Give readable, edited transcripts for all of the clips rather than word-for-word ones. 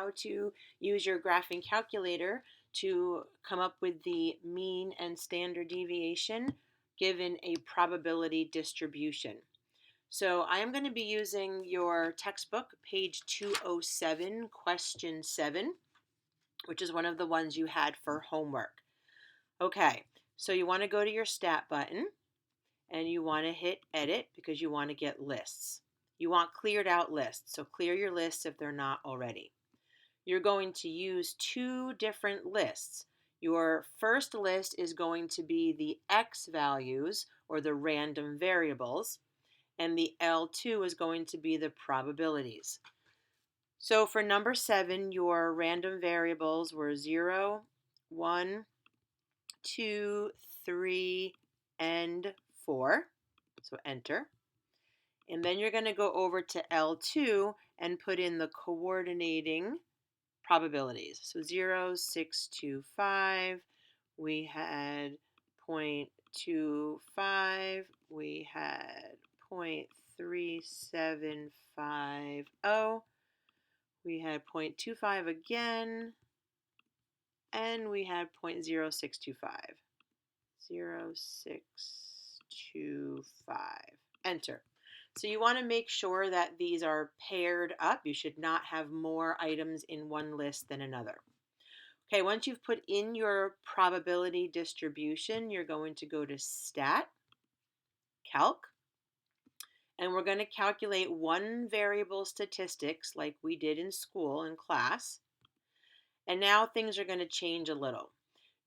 how to use your graphing calculator to come up with the mean and standard deviation given a probability distribution. So I am going to be using your textbook, page 207, question 7, which is one of the ones you had for homework. Okay, so you want to go to your stat button and you want to hit edit because you want to get lists. You want cleared out lists, so clear your lists if they're not already. You're going to use two different lists. Your first list is going to be the x values, or the random variables, and the L2 is going to be the probabilities. So for number 7, your random variables were 0, 1, 2, 3, and 4. So enter. And then you're going to go over to L2 and put in the coordinating probabilities. So 0, 6, 2, 5. We had 0.25. We had 0.3750. We had 0.25 again. And we had 0.0625. 0625. Enter. So you want to make sure that these are paired up. You should not have more items in one list than another. Okay, once you've put in your probability distribution, you're going to go to Stat, Calc, and we're going to calculate one variable statistics like we did in school, in class. And now things are going to change a little.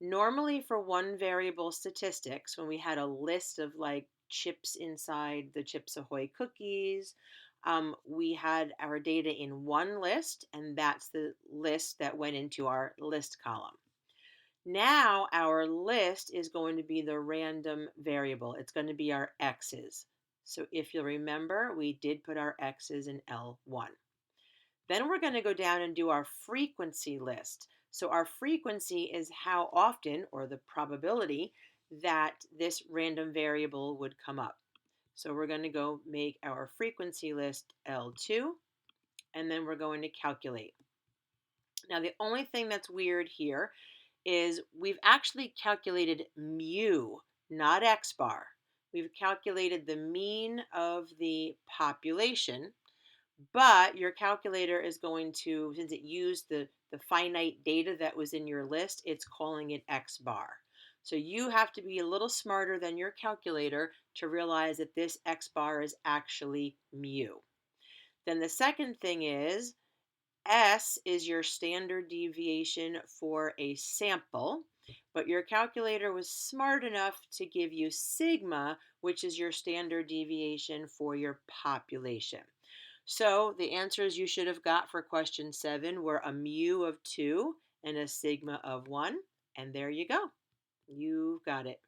Normally for one variable statistics, when we had a list of like chips inside the Chips Ahoy cookies, we had our data in one list, and that's the list that went into our list column. Now our list is going to be the random variable. It's going to be our x's. So if you'll remember, we did put our x's in L1. Then we're going to go down and do our frequency list. So our frequency is how often, or the probability, that this random variable would come up. So we're going to go make our frequency list L2, and then we're going to calculate. Now the only thing that's weird here is we've actually calculated mu, not x bar. We've calculated the mean of the population, but your calculator is going to, since it used the finite data that was in your list, it's calling it x bar. So you have to be a little smarter than your calculator to realize that this x bar is actually mu. Then the second thing is, S is your standard deviation for a sample, but your calculator was smart enough to give you sigma, which is your standard deviation for your population. So the answers you should have got for question 7 were a mu of 2 and a sigma of 1. And there you go. You've got it.